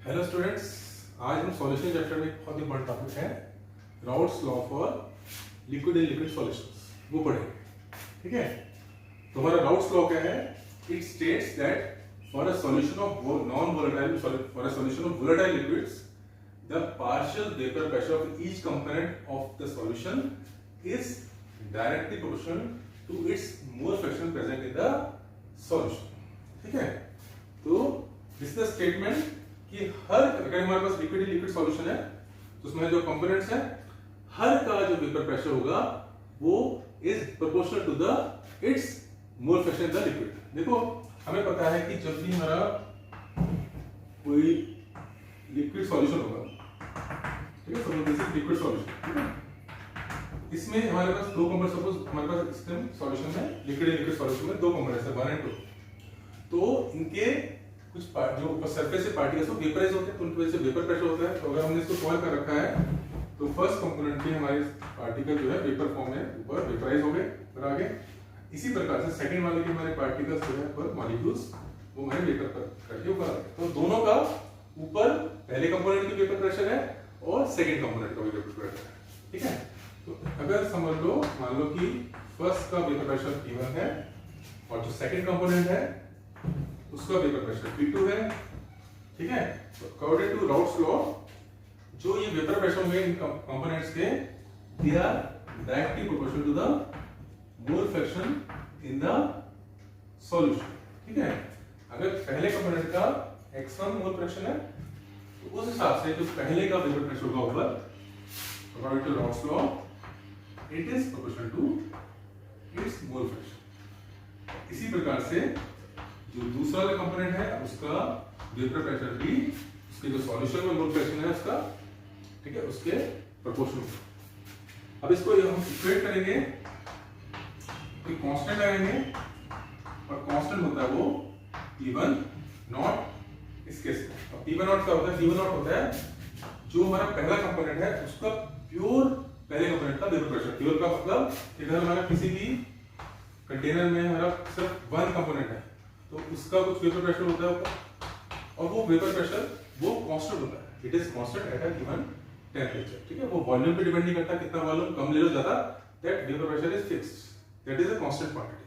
Hello students, आज हम solution chapter में एक बहुत इंपॉर्टेंट टॉपिक है routes law for liquid and liquid solutions, वो पढ़ेंगे। ठीक है, तो हमारा राउट्स लॉ क्या है? It states that for a solution of non volatile for a solution of volatile liquids the partial vapour pressure of each component of the solution is directly proportional to its mole fraction present in the solution. ठीक है, तो this is the statement कि हर अगर हमारे पास liquid solution है तो उसमें जो कंपोनेंट्स हैं हर का जो वेपर प्रेशर होगा वो is proportional to the its mole fraction in the liquid. देखो, हमें पता है कि जब भी हमारा कोई लिक्विड सॉल्यूशन होगा, ठीक है, suppose this is liquid solution, ठीक है, इसमें हमारे पास दो कंपोनेंट, सपोज हमारे पास सिस्टम सॉल्यूशन में लिक्विड सॉल्यूशन में दो कंपोनेंट्स है 1 और 2, तो इनके कुछ जो ऊपर सरफेस से पार्टिकल्स वो वेपराइज होते हैं, तो उनकी वजह से वेपर प्रेशर होता है। तो अगर हमने इसको सॉल्व कर रखा है तो फर्स्ट कंपोनेंट में हमारे पार्टिकल जो है वेपर फॉर्म में ऊपर वेपराइज हो गए और आगे इसी प्रकार से सेकंड वाले के हमारे पार्टिकल्स जो है ऊपर मॉलिक्यूल्स वो हमारे वेपर पर करके ऊपर आ गए। तो दोनों का ऊपर पहले कंपोनेंट की वेपर प्रेशर है और सेकंड कंपोनेंट का वेपर प्रेशर है। ठीक है, तो अगर समझ लो, मान लो कि फर्स्ट का वेपर प्रेशर P1 है और जो सेकंड कंपोनेंट है उसका वेपर प्रेशर P2 है। ठीक है, तो अकॉर्डिंग टू राउट्स लॉ जो ये वेपर प्रेशर होंगे इन कंपोनेंट्स के they are directly proportional to the mole fraction in the solution. ठीक है, अगर पहले कंपोनेंट का x1 मोल फ्रैक्शन है तो उस हिसाब से जो पहले का वेपर प्रेशर होगा ऊपर according to Raoult's law it is proportional to its mole fraction. इसी प्रकार से जो दूसरा वाला कंपोनेंट है उसका वेपर प्रेशर भी उसके जो सॉल्यूशन में मोल फ्रैक्शन है उसका, ठीक है, उसके प्रोपोर्शनल। अब इसको हम इक्वेट करेंगे, एक कांस्टेंट लगाएंगे और कांस्टेंट होता है वो P1 नॉट। इसके अब P1 नॉट क्या होता है? P1 नॉट होता है जो हमारा पहला कंपोनेंट है उसका प्योर पहले कंपोनेंट का वेपर प्रेशर। प्योर का मतलब इधर हमारा किसी भी कंटेनर में हमारा सिर्फ वन कंपोनेंट है तो उसका कुछ वेपर प्रेशर होता है ऊपर और वो वेपर प्रेशर वो कांस्टेंट होता है। It is constant at a given temperature. ठीक है, वो वॉल्यूम पे डिपेंड नहीं करता, कितना वॉल्यूम कम ले लो ज्यादा, that vapour pressure is fixed, that is a constant quantity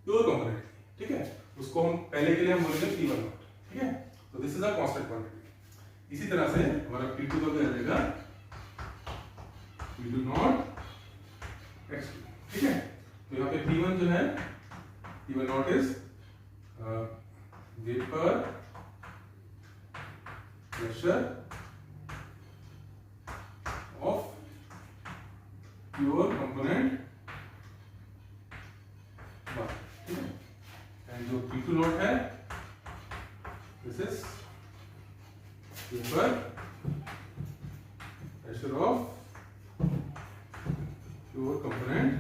pure component. ठीक है, उसको हम पहले के लिए हम बोलेंगे P1 नॉट। ठीक है, तो this is a constant quantity. इसी तरह से हमारा P2 का क्या रहेगा? P2 not x2। ठीक है, तो यहाँ पे P1 जो है P1 not is vapour pressure of pure component 1। ठीक है, एंड जो P2 नॉट है this is vapour pressure of pure component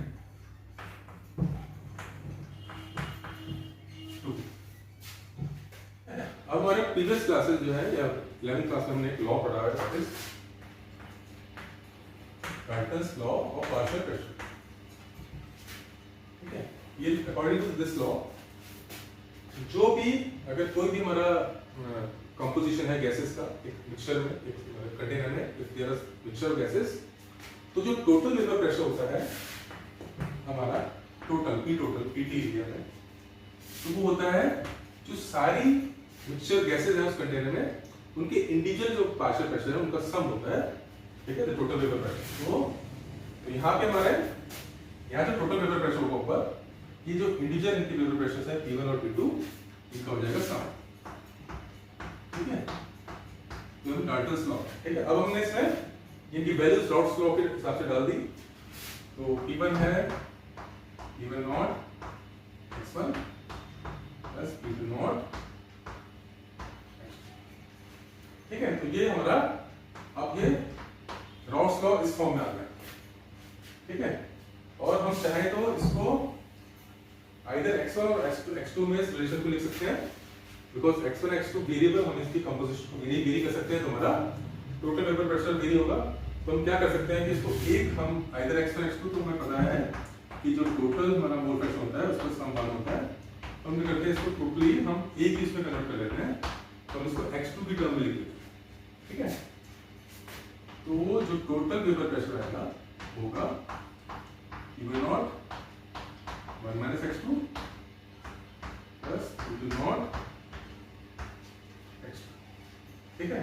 2। अब हमारे प्रीवियस क्लासेस जो है या 11th क्लास में हमने एक लॉ पढ़ा है, that is Dalton's law of partial pressure. ठीक है, ये अकॉर्डिंग टू दिस लॉ जो भी अगर कोई भी हमारा कंपोजिशन है गैसेस का एक मिक्सचर में, एक कंटेनर में, if there is mixture of gases, तो जो टोटल वेपर प्रेशर होता है हमारा टोटल PT एरिया में, तो वो होता है जो सारी मिक्सचर गैसेस हैं उस कंटेनर में उनके इंडिविजुअल जो पार्शियल प्रेशर है उनका सम होता है। ठीक है, टोटल वेपर प्रेशर। तो यहाँ पे हमारे यहाँ जो टोटल वेपर प्रेशर होगा ऊपर, ये जो इंडिविजुअल इनके वेपर प्रेशर है P1 और P2, इनका हो जाएगा सम। ठीक है, तो डाल्टन्स लॉ। ठीक है, अब हमने इसमें इनकी वैल्यूज राउट्स लॉ के हिसाब से डाल दी। तो P1 है P1 not x1 plus P2 not. ठीक है, तो ये हमारा अब ये राउट्स लॉ इस फॉर्म में आ गया। ठीक है, और हम चाहें तो इसको आइदर x1 और x2 में इस रिलेशन को लिख सकते हैं, बिकॉज x1 x2 वेरिएबल, हम इसकी कंपोजिशन को वेरी कर सकते हैं, तो हमारा टोटल वेपर प्रेशर वेरी होगा। तो हम क्या कर सकते हैं कि इसको एक हम आइदर x1 x2, तो हमें पता है कि जो टोटल हमारा मोल फ्रैक्शन होता है उसका सम वन होता है, तो हम क्या करते हैं इसको टोटली हम एक ही इसमें कन्वर्ट कर लेते हैं, तो हम इसको x2 की टर्म में लिख लेते हैं। ठीक है। तो जो टोटल वेपर प्रेशर आएगा होगा P1 1 minus x2 plus P2 x2, ठीक है।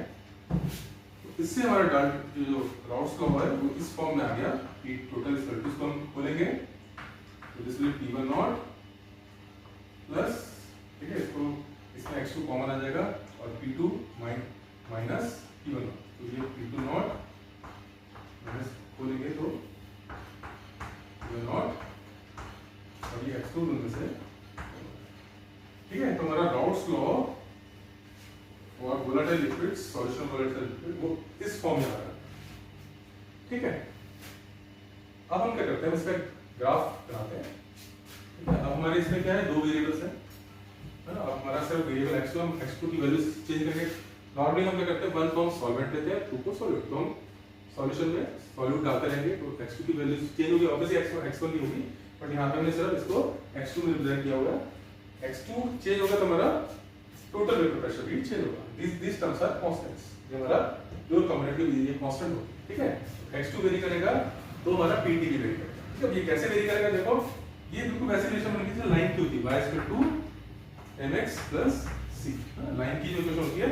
तो इससे हमारा जो राउट्स लॉ है वो इस फॉर्म में आ गया कि टोटल इसको हम खोलेंगे तो दिस विल P1 प्लस, ठीक है, इसको इसमें x2 कॉमन आ जाएगा और P2 माइनस P1, तो ये P2 माइनस खोलेंगे तो P1 और ये x2 दोनों से, ठीक है। तो हमारा राउट्स लॉ और volatile liquid solution volatile liquid वो इस फॉर्म में आ रहा है, ठीक है। अब हम क्या करते हैं, इसका ग्राफ बनाते हैं, ठीक है। अब हमारे इसमें क्या है, दो वेरिएबल्स हैं, है ना। अब हमारा सिर्फ वेरिएबल x2 हम x2 की वैल्यू चेंज करके नॉर्मली हम क्या करते हैं, वन को हम सॉल्वेंट लेते हैं, टू को सॉल्यूट, तो हम सॉल्यूशन में सॉल्यूट डालते रहेंगे तो x2 की वैल्यू चेंज होगी, ऑब्वियसली x1 की होगी, बट यहाँ पे हमने सिर्फ इसको x2 में रिप्रेजेंट किया हुआ है। x2 चेंज होगा तो हमारा टोटल वेपर प्रेशर भी चेंज होगा। दिस टर्म्स आर कांस्टेंट्स, ये हमारा प्योर कंपोनेंट की ये कांस्टेंट होगी, ठीक है। x2 वेरी करेगा तो हमारा Pt भी वेरी करेगा, ठीक है। ये कैसे वेरी करेगा, देखो ये बिल्कुल वैसे रिलेशन बन गई लाइन की होती है, y = 2mx + c, लाइन की जो इक्वेशन होती है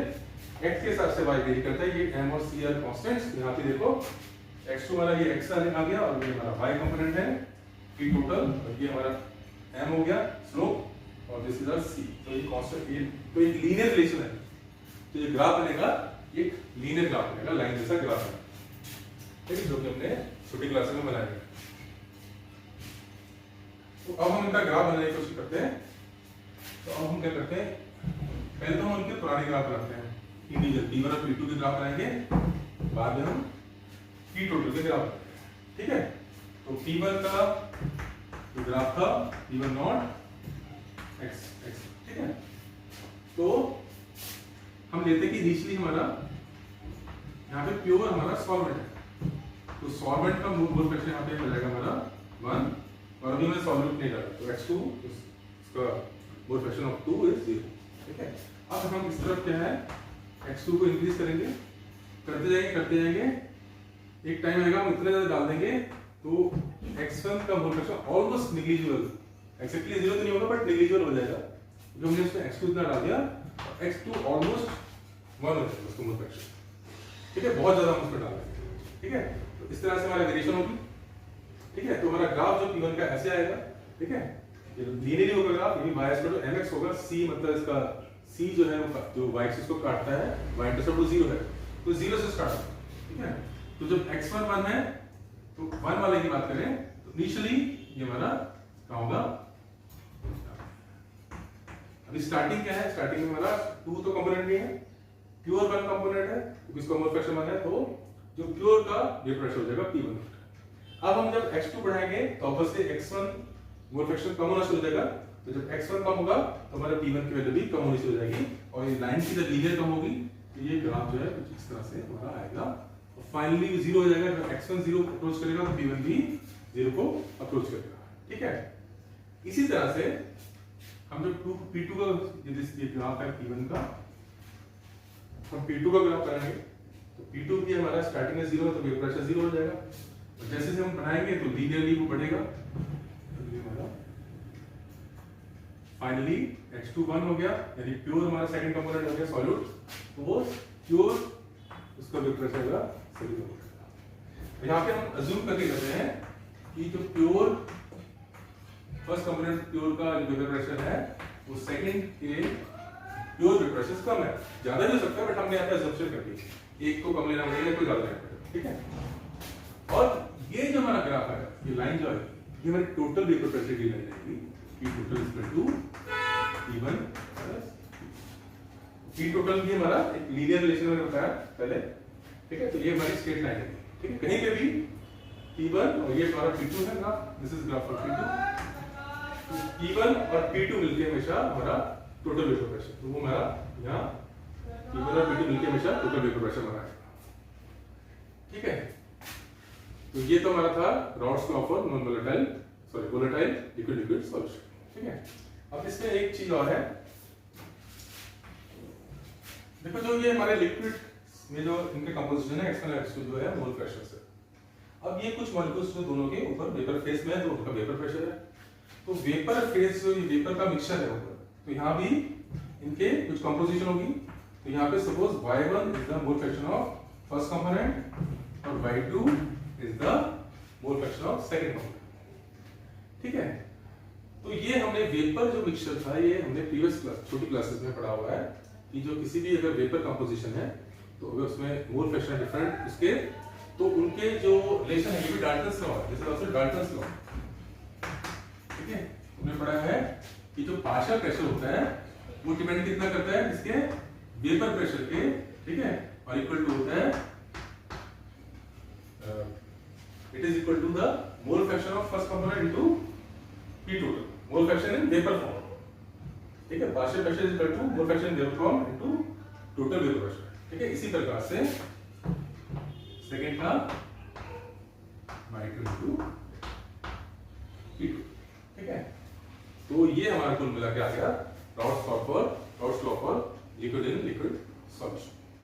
x के हिसाब से y वेरी करता है, ये m और c आर कांस्टेंट्स। यहाँ पे देखो x2 वाला ये x आ गया और ये हमारा y कंपोनेंट है p टोटल, और ये हमारा m हो गया स्लोप, और दिस इज आवर c। तो ये कांस्टेंट, ये तो एक लीनियर रिलेशन है, तो ये ग्राफ बनेगा, एक लीनियर ग्राफ बनेगा, लाइन जैसा ग्राफ है, ठीक है, जो कि हमने छोटी क्लास में बनाया है। तो अब हम इनका ग्राफ बनाने की कोशिश करते हैं। तो अब हम क्या करते हैं, पहले तो हम उनके पुराने ग्राफ बनाते हैं, इंटीजर P1 और P2 के ग्राफ बनाएंगे, बाद में हम P टोटल के ग्राफ बनाएंगे, ठीक है। तो P1 का जो ग्राफ था P1 नॉट x, ठीक है। तो हम लेते हैं कि इनिशियली हमारा यहाँ पे प्योर हमारा सॉल्वेंट है, तो सॉल्वेंट का मोल फ्रैक्शन यहाँ पे मिल जाएगा हमारा 1, और अभी मैं सॉल्वेंट नहीं डाला, तो x2 इसका मोल फ्रैक्शन ऑफ 2 इज 0, ठीक है। अब हम इस तरफ क्या है, x2 को इंक्रीज करेंगे, करते जाएंगे, एक टाइम आएगा हम इतने ज्यादा डाल देंगे तो x1 का mole fraction almost negligible, exactly 0 तो नहीं होगा बट नेग्लिजिबल हो जाएगा, जो हमने इसमें x2 इतना डाल दिया, x2 ऑलमोस्ट 1 हो जाएगा उसका मोल फ्रैक्शन, ठीक है। बहुत ज्यादा हम उसमें डाल देंगे, ठीक है। तो इस तरह से हमारा वेरिएशन होगी, ठीक है। तो हमारा ग्राफ जो P1 का ऐसे आएगा, ठीक है, ये लीनियरली होगा ग्राफ, ये बायस पर mx होगा, c मतलब इसका c जो है जो y एक्सिस को काटता है, y इंटरसेप्ट तो 0 है, तो 0 से स्टार्ट होगा, ठीक है। तो जब x1 1 है तो 1 वाले की बात करें तो इनिशियली ये हमारा क्या होगा, अभी स्टार्टिंग क्या है, स्टार्टिंग में हमारा 2 तो कंपोनेंट नहीं है, प्योर 1 कंपोनेंट है, तो इसका मोल फ्रैक्शन 1 है, तो जो प्योर का वेपर प्रेशर हो जाएगा P1। अब हम जब x2 बढ़ाएंगे तो ऑब्वियसली x1 मोल फ्रैक्शन कम होना शुरू हो जाएगा, तो जब x1 कम होगा तो हमारा P1 की वैल्यू भी कम होनी शुरू हो जाएगी, और ये लाइन की जब लीनियर कम होगी तो ये ग्राफ जो है कुछ इस तरह से हमारा आएगा, और फाइनली 0 हो जाएगा, जब x1 0 अप्रोच करेगा तो P1 भी 0 को अप्रोच करेगा, ठीक है। इसी तरह से हम जब P2 का ये ग्राफ है P1 का, हम P2 का ग्राफ कराएंगे तो P2 भी हमारा स्टार्टिंग में 0 है तो वेपर प्रेशर 0 हो जाएगा, और जैसे जैसे हम बढ़ाएंगे तो लीनियरली वो बढ़ेगा, फाइनली x2 1 हो गया, यानी प्योर हमारा सेकंड कंपोनेंट हो गया सॉल्यूट, तो वो प्योर उसका वेपर प्रेशर होगा 0 हो जाएगा। यहाँ पे हम अज्यूम करके करते हैं कि जो प्योर फर्स्ट कंपोनेंट प्योर का जो वेपर प्रेशर है वो सेकंड के प्योर वेपर प्रेशर से कम है, ज्यादा भी हो सकता है बट हमने यहाँ पे अजम्पशन कर दी, एक को कम लेना पड़ेगा, कोई ज्यादा लेना पड़ेगा, ठीक है। और ये जो हमारा ग्राफ है, ये लाइन जो है ये हमारी टोटल वेपर प्रेशर की लाइन आएगी, P total is equal to P1 plus P total भी हमारा एक लीनियर रिलेशन में होता है पहले, ठीक है। तो ये हमारी स्ट्रेट लाइन है, ठीक है। कहीं पे भी P1 और ये हमारा P2 है ना, this is graph for P2, तो P1 और P2 मिलके हमेशा हमारा टोटल वेपर प्रेशर, तो वो हमारा यहाँ P1 और P2 मिलके हमेशा टोटल वेपर प्रेशर बनाएगा, ठीक है। तो ये तो हमारा था rods law for non volatile volatile liquid solution, ठीक है। अब इसमें एक चीज और है, देखो जो ये हमारे लिक्विड में जो इनके कंपोजिशन है x1 और x2 जो है मोल फ्रैक्शन से। अब ये कुछ मॉलिक्यूल्स जो दोनों के ऊपर वेपर फेस में है तो उनका वेपर प्रेशर है। तो वेपर फेस जो ये वेपर का मिक्सचर है ऊपर, तो यहाँ भी इनके कुछ कंपोजिशन होगी। तो यहाँ पे suppose y1 is the mole fraction of first component और y2 is the mole fraction of second component. ठीक है, तो ये हमने वेपर जो मिक्सचर था ये हमने प्रीवियस क्लास छोटी क्लासेस में पढ़ा हुआ है कि जो किसी भी अगर वेपर कंपोजिशन है तो अगर उसमें मोल फ्रैक्शन डिफरेंट उसके तो उनके जो रिलेशन है ये भी डाल्टन्स लॉ है, जैसे डाल्टन्स लॉ। ठीक है, हमने पढ़ा है कि जो पार्शियल प्रेशर होता है वो डिपेंड कितना करता है इसके वेपर प्रेशर के, ठीक है, और इक्वल टू होता है it is equal to the mole fraction of first component into P total, mole fraction in vapour form. ठीक है, partial pressure is equal to mole fraction in vapour form into total vapour pressure. ठीक है, इसी प्रकार से second का y2 into P2। ठीक है, तो ये हमारा कुल मिला के आ गया routes law for liquid in liquid solution.